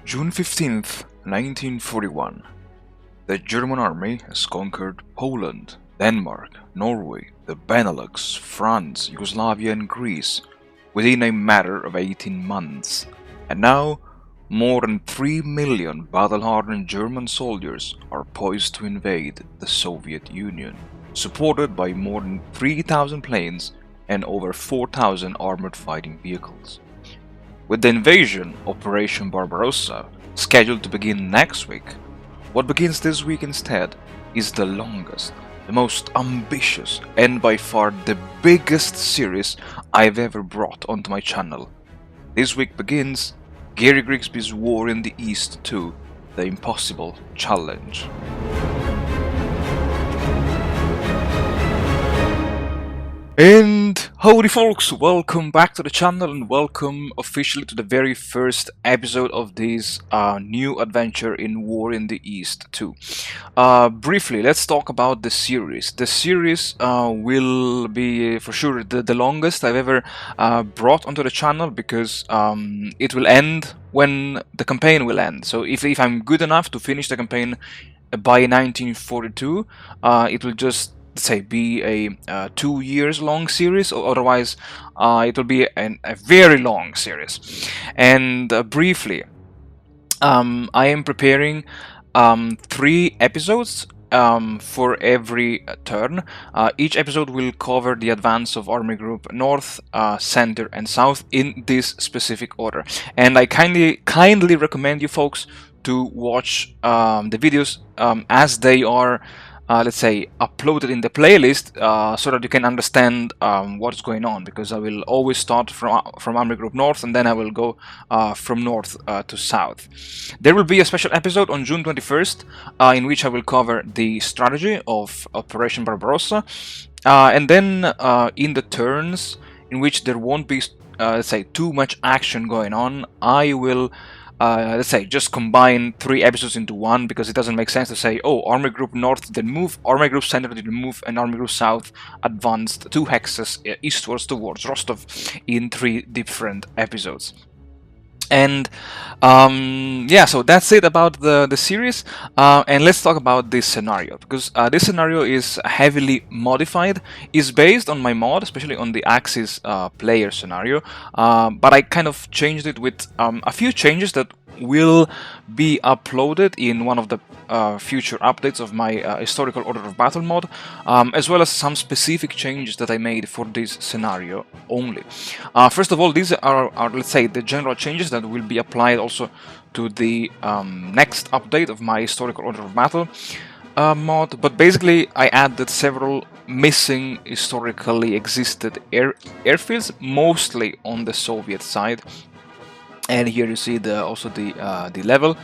June 15th, 1941. The German army has conquered Poland, Denmark, Norway, the Benelux, France, Yugoslavia and Greece within a matter of 18 months. And now, more than 3 million battle-hardened German soldiers are poised to invade the Soviet Union, supported by more than 3,000 planes and over 4,000 armored fighting vehicles. With the invasion, Operation Barbarossa, scheduled to begin next week, what begins this week instead is the longest, the most ambitious, and by far the biggest series I've ever brought onto my channel. This week begins Gary Grigsby's War in the East 2, The Impossible Challenge. And howdy folks, welcome back to the channel and welcome officially to the very first episode of this new adventure in War in the East 2. Briefly, let's talk about the series. The series will be for sure the longest I've ever brought onto the channel because it will end when the campaign will end. So if I'm good enough to finish the campaign by 1942, it will just say be a 2 years long series, or otherwise it will be a very long series. And briefly, I am preparing 3 episodes for every turn. Each episode will cover the advance of Army Group North, Center and South in this specific order, and I kindly recommend you folks to watch the videos as they are let's say uploaded in the playlist, so that you can understand what's going on, because I will always start from Army Group North and then I will go from North to South. There will be a special episode on June 21st in which I will cover the strategy of Operation Barbarossa, and then in the turns in which there won't be let's say too much action going on, I will let's say just combine 3 episodes into one, because it doesn't make sense to say, oh, Army Group North didn't move, Army Group Center didn't move, and Army Group South advanced 2 hexes eastwards towards Rostov in 3 different episodes. And yeah, so that's it about the series, and let's talk about this scenario, because this scenario is heavily modified. It's based on my mod, especially on the Axis player scenario, but I kind of changed it with a few changes that will be uploaded in one of the future updates of my historical order of battle mod, as well as some specific changes that I made for this scenario only. First of all, these are let's say the general changes that will be applied also to the next update of my historical order of battle mod, but basically I added several missing historically existed airfields, mostly on the Soviet side. And here you see also the level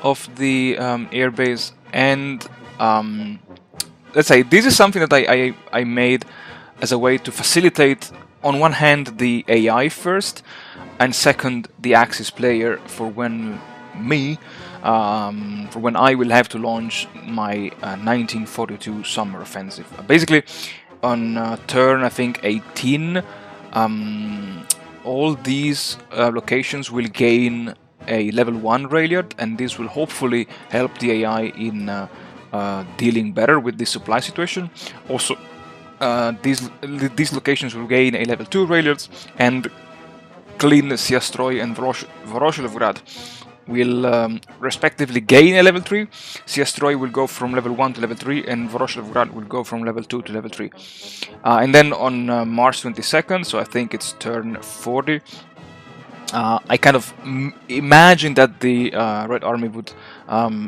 of the airbase, and let's say this is something that I made as a way to facilitate, on one hand, the AI first, and second, the Axis player for when I will have to launch my 1942 summer offensive. Basically, on turn I think 18. All these locations will gain a level 1 railroad, and this will hopefully help the AI in dealing better with the supply situation. Also, these locations will gain a level 2 railroads, and Klin, Siastroy and Voroshilovgrad will respectively gain a level 3. Siastroy will go from level 1 to level 3, and Voroshilovgrad will go from level 2 to level 3. And then on March 22nd, so I think it's turn 40, I kind of imagine that the Red Army would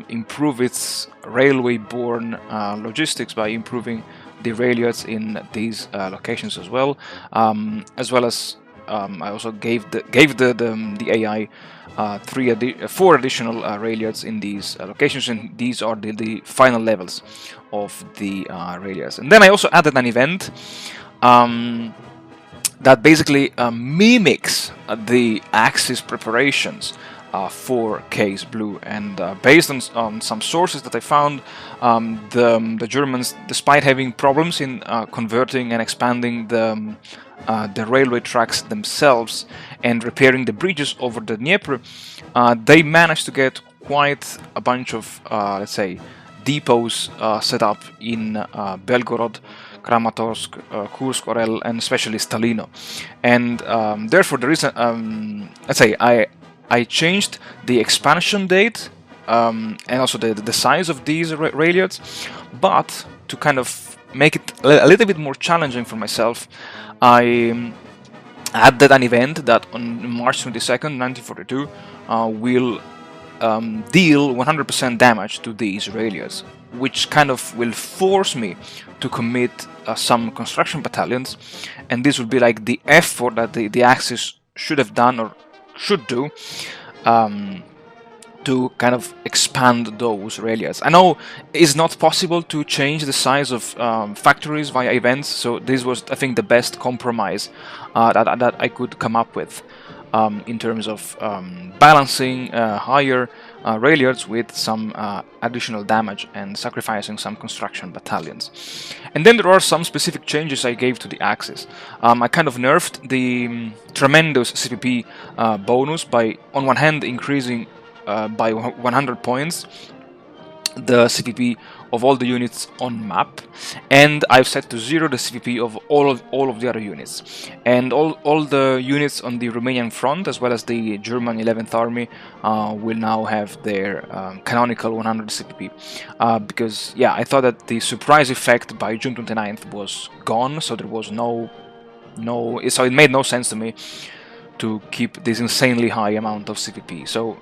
improve its railway-borne logistics by improving the railroads in these locations as well as I also gave the AI 4 additional railroads in these locations, and these are the final levels of the railroads. And then I also added an event that basically mimics the Axis preparations for Case Blue. And based on some sources that I found, the Germans, despite having problems in converting and expanding the railway tracks themselves and repairing the bridges over the Dnieper, they managed to get quite a bunch of, let's say, depots set up in Belgorod, Kramatorsk, Kursk, Orel, and especially Stalino. And therefore, there is let's say, I changed the expansion date and also the size of these rail yards, but to kind of make it a little bit more challenging for myself, I added an event that on March 22nd, 1942, will deal 100% damage to the Israelis, which kind of will force me to commit some construction battalions, and this will be like the effort that the Axis should have done or should do to kind of expand those rail yards. I know it's not possible to change the size of factories via events, so this was, I think, the best compromise that I could come up with in terms of balancing higher rail yards with some additional damage and sacrificing some construction battalions. And then there are some specific changes I gave to the Axis. I kind of nerfed the tremendous CPP bonus by, on one hand, increasing by 100 points the CPP of all the units on map, and I've set to 0 the CPP of all of the other units, and all the units on the Romanian front as well as the German 11th Army will now have their canonical 100 CPP, because yeah, I thought that the surprise effect by June 29th was gone, so there was so it made no sense to me to keep this insanely high amount of CPP. So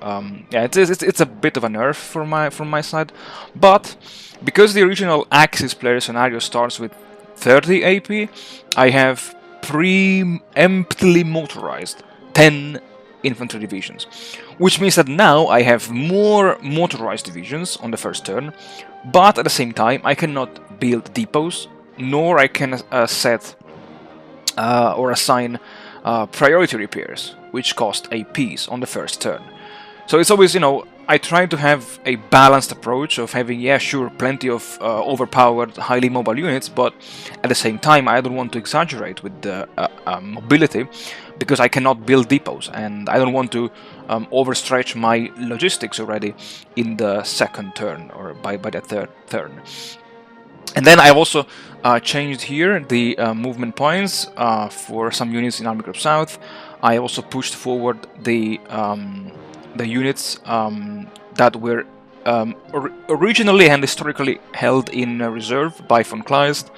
yeah, it's a bit of a nerf from my side, but because the original Axis player scenario starts with 30 AP, I have preemptively motorized 10 infantry divisions, which means that now I have more motorized divisions on the first turn, but at the same time I cannot build depots, nor I can set or assign priority repairs, which cost APs on the first turn. So it's always, I try to have a balanced approach of having, yeah, sure, plenty of overpowered, highly mobile units, but at the same time, I don't want to exaggerate with the mobility, because I cannot build depots, and I don't want to overstretch my logistics already in the second turn, or by the third turn. And then I also changed here the movement points for some units in Army Group South. I also pushed forward the units that were originally and historically held in reserve by von Kleist.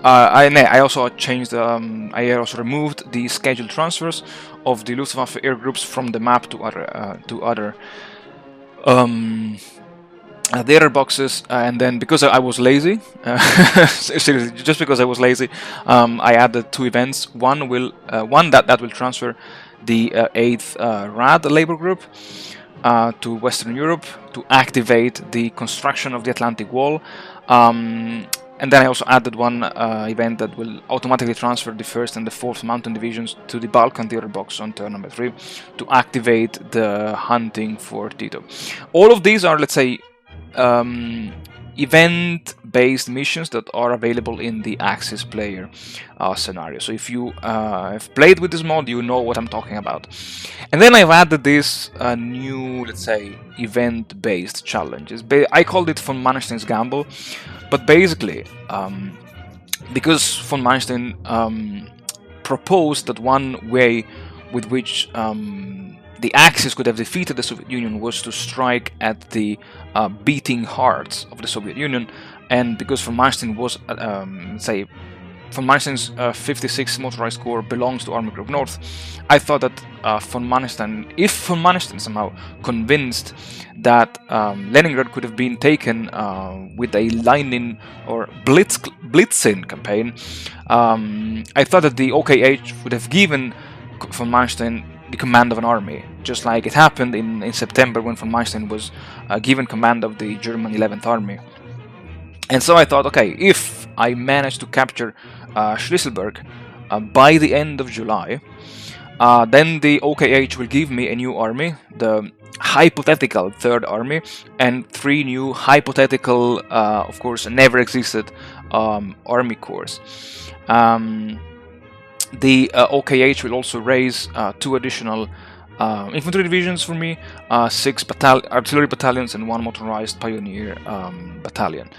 I also changed. I also removed the scheduled transfers of the Luftwaffe air groups from the map to other. The error boxes, and then because I was lazy, seriously, just because I was lazy, I added 2 events. One that will transfer the 8th RAD labor group to Western Europe to activate the construction of the Atlantic Wall. And then I also added one event that will automatically transfer the 1st and the 4th Mountain Divisions to the Balkan theater box on turn number 3 to activate the hunting for Tito. All of these are, let's say, event-based missions that are available in the Axis player scenario. So if you have played with this mod, you know what I'm talking about. And then I've added this new, let's say, event-based challenges. I called it von Manstein's Gamble, but basically, because von Manstein proposed that one way with which the Axis could have defeated the Soviet Union was to strike at the beating hearts of the Soviet Union, and because von Manstein was, say, von Manstein's 56th Motorized Corps belongs to Army Group North, I thought that von Manstein, if von Manstein somehow convinced that Leningrad could have been taken with a Lenin or Blitzin campaign, I thought that the OKH would have given von Manstein the command of an army, just like it happened in September when von Manstein was given command of the German 11th Army. And so I thought, okay, if I manage to capture Schlüsselburg by the end of July, Then the OKH will give me a new army, the hypothetical Third Army, and 3 new hypothetical, of course, never existed army corps. The OKH will also raise 2 additional infantry divisions for me, 6 artillery battalions, and 1 motorized pioneer battalion.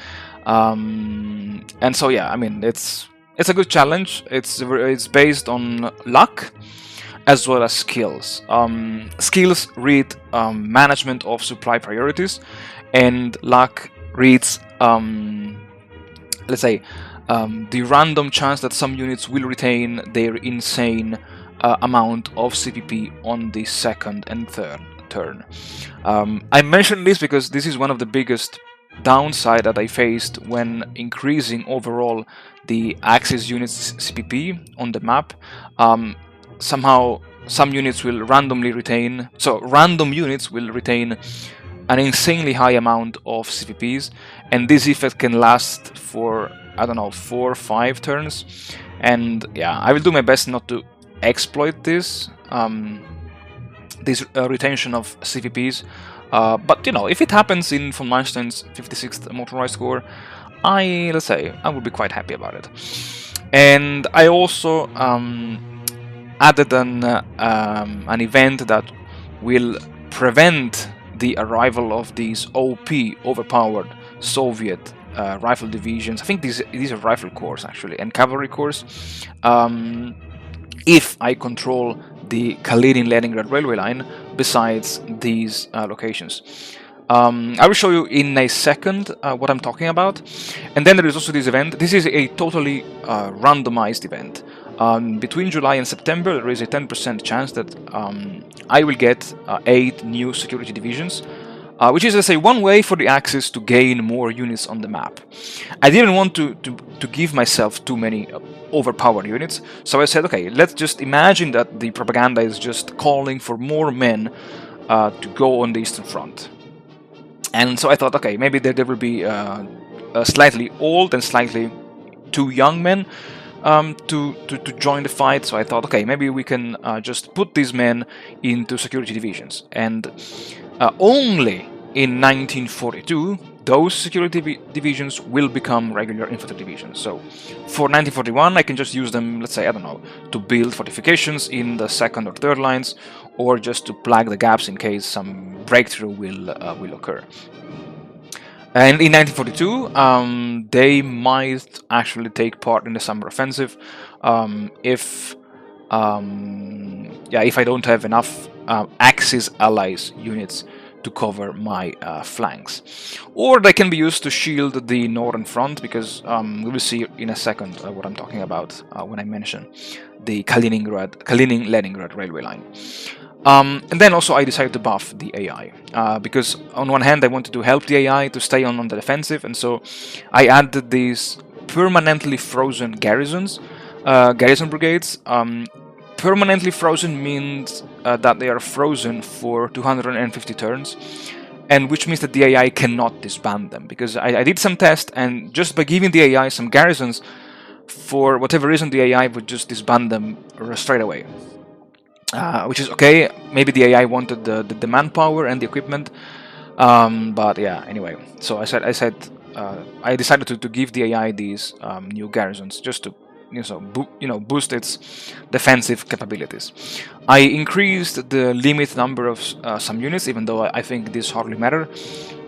And so yeah, I mean, it's a good challenge. It's based on luck as well as skills. Skills read management of supply priorities, and luck reads, let's say, the random chance that some units will retain their insane amount of CPP on the second and third turn. I mentioned this because this is one of the biggest downside that I faced when increasing overall the Axis units CPP on the map. Somehow some units will randomly retain, so random units will retain an insanely high amount of CPPs, and this effect can last for, I don't know, 4 or 5 turns. And yeah, I will do my best not to exploit this retention of CPPs, but you know, if it happens in von Manstein's 56th motorized corps, let's say I would be quite happy about it. And I also added an event that will prevent the arrival of these OP, overpowered Soviet rifle divisions. I think these are rifle corps actually, and cavalry corps. If I control the Kalinin-Leningrad railway line besides these locations. I will show you in a second what I'm talking about. And then there is also this event. This is a totally randomized event. Between July and September, there is a 10% chance that I will get 8 new security divisions, which is, let's say, one way for the Axis to gain more units on the map. I didn't want to give myself too many overpowered units, so I said, okay, let's just imagine that the propaganda is just calling for more men to go on the Eastern Front. And so I thought, okay, maybe there will be slightly old and slightly too young men to join the fight. So I thought, okay, maybe we can just put these men into security divisions. And only in 1942, those security divisions will become regular infantry divisions. So for 1941, I can just use them, let's say, I don't know, to build fortifications in the second or third lines, or just to plug the gaps in case some breakthrough will occur. And in 1942, they might actually take part in the summer offensive if I don't have enough Axis allies units to cover my flanks. Or they can be used to shield the northern front, because we will see in a second what I'm talking about when I mention the Kalinin-Leningrad railway line. And then also I decided to buff the AI, because on one hand I wanted to help the AI to stay on the defensive, and so I added these permanently frozen garrisons, garrison brigades. Permanently frozen means that they are frozen for 250 turns, and which means that the AI cannot disband them, because I did some tests, and just by giving the AI some garrisons, for whatever reason the AI would just disband them straight away. Which is okay. Maybe the AI wanted the manpower and the equipment, but yeah. Anyway, so I decided to give the AI these new garrisons just to boost its defensive capabilities. I increased the limit number of some units, even though I think this hardly matter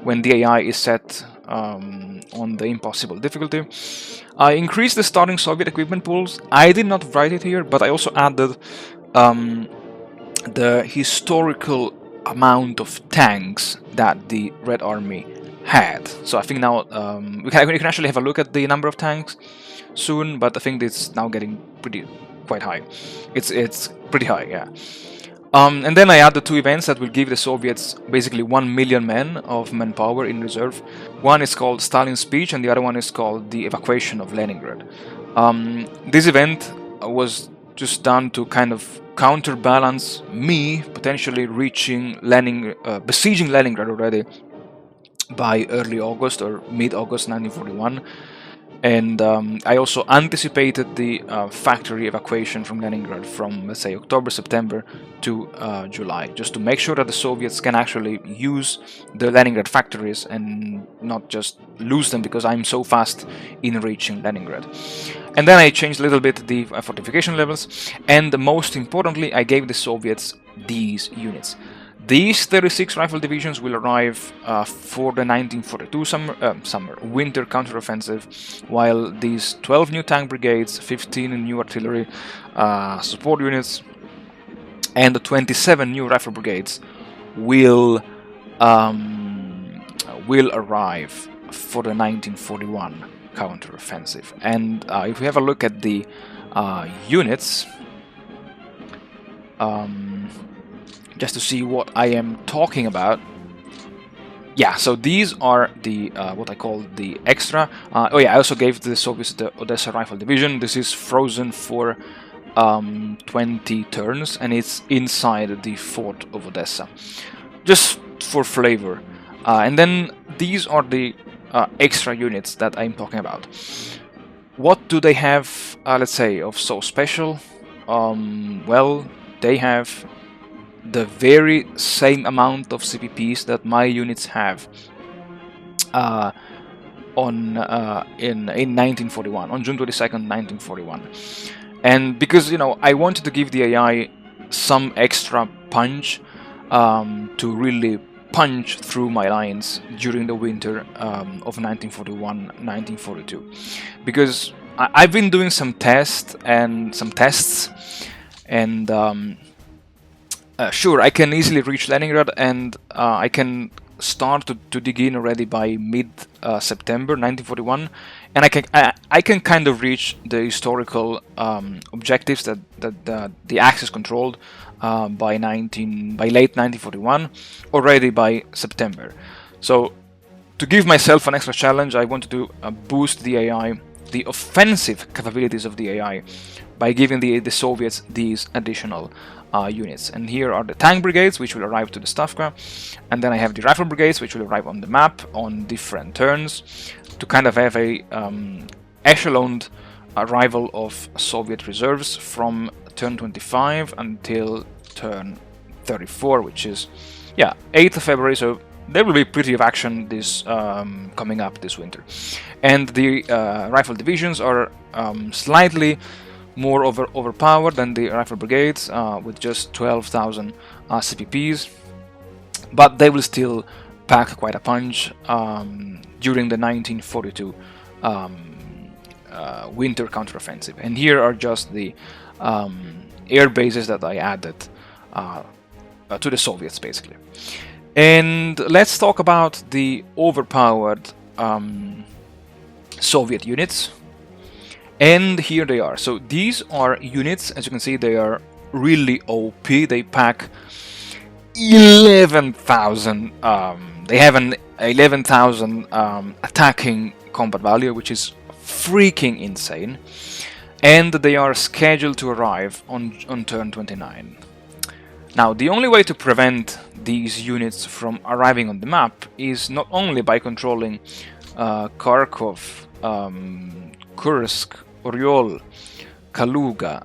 when the AI is set on the impossible difficulty. I increased the starting Soviet equipment pools. I did not write it here, but I also added the historical amount of tanks that the Red Army had. So I think now we can actually have a look at the number of tanks soon, but I think it's now getting quite high. It's pretty high, yeah. And then I added 2 events that will give the Soviets basically 1 million men of manpower in reserve. One is called Stalin's Speech, and the other one is called the Evacuation of Leningrad. This event was just done to kind of counterbalance me potentially besieging Leningrad already by early August or mid-August 1941. And I also anticipated the factory evacuation from Leningrad from, let's say, October, September to July, just to make sure that the Soviets can actually use the Leningrad factories and not just lose them because I'm so fast in reaching Leningrad. And then I changed a little bit the fortification levels, and most importantly, I gave the Soviets these units. These 36 rifle divisions will arrive for the 1942 winter counteroffensive, while these 12 new tank brigades, 15 new artillery support units, and the 27 new rifle brigades will arrive for the 1941 counteroffensive. And if we have a look at the units, just to see what I am talking about. Yeah, so these are the what I call the extra. Oh yeah, I also gave the Soviets the Odessa Rifle Division. This is frozen for 20 turns, and it's inside the fort of Odessa, just for flavor. And then these are the extra units that I'm talking about. What do they have, let's say, of so special? Well, they have the very same amount of CPPs that my units have in 1941, on June 22nd, 1941. And because, you know, I wanted to give the AI some extra punch to really punch through my lines during the winter of 1941-1942, because I've been doing some tests, and sure, I can easily reach Leningrad, and I can start to dig in already by mid-September 1941, and I can kind of reach the historical objectives that the Axis controlled by late 1941, already by September. So to give myself an extra challenge, I wanted to boost the AI, the offensive capabilities of the AI, by giving the Soviets these additional units. And here are the tank brigades, which will arrive to the Stavka, and then I have the rifle brigades, which will arrive on the map on different turns, to kind of have a echeloned arrival of Soviet reserves from turn 25 until turn 34, which is 8th of February. So there will be plenty of action this coming up this winter. And the rifle divisions are slightly more overpowered than the rifle brigades, with just 12,000 CPPs, but they will still pack quite a punch during the 1942 winter counteroffensive. And here are just the air bases that I added to the Soviets, basically. And let's talk about the overpowered Soviet units. And here they are. So these are units, as you can see, they are really OP. They pack 11,000. They have an 11,000 attacking combat value, which is freaking insane. And they are scheduled to arrive on turn 29. Now, the only way to prevent these units from arriving on the map is not only by controlling Kharkov, Kursk, Oryol, Kaluga,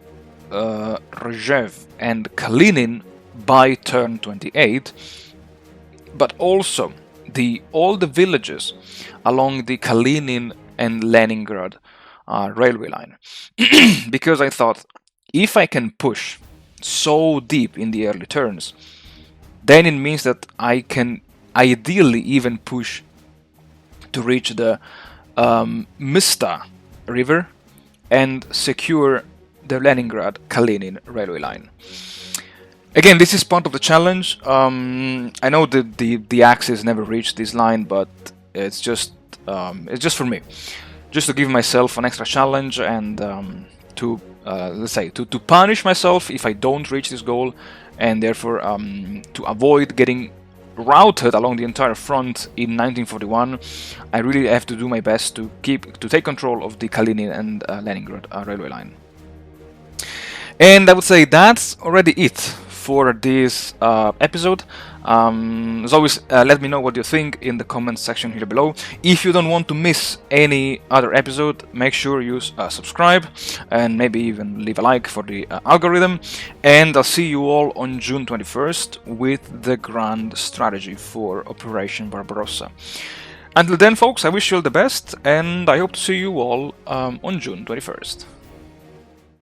Rzhev, and Kalinin by turn 28, but also all the villages along the Kalinin and Leningrad railway line. Because I thought, if I can push so deep in the early turns, then it means that I can ideally even push to reach the Mista river and secure the Leningrad-Kalinin railway line. Again, this is part of the challenge. I know that the Axis never reached this line, but it's just for me, just to give myself an extra challenge, and to let's say to punish myself if I don't reach this goal, and therefore to avoid getting routed along the entire front in 1941. I really have to do my best to take control of the Kalinin and Leningrad railway line. And I would say that's already it for this episode. As always, let me know what you think in the comment section here below. If you don't want to miss any other episode, make sure you subscribe and maybe even leave a like for the algorithm. And I'll see you all on June 21st with the grand strategy for Operation Barbarossa. Until then, folks, I wish you all the best, and I hope to see you all on June 21st.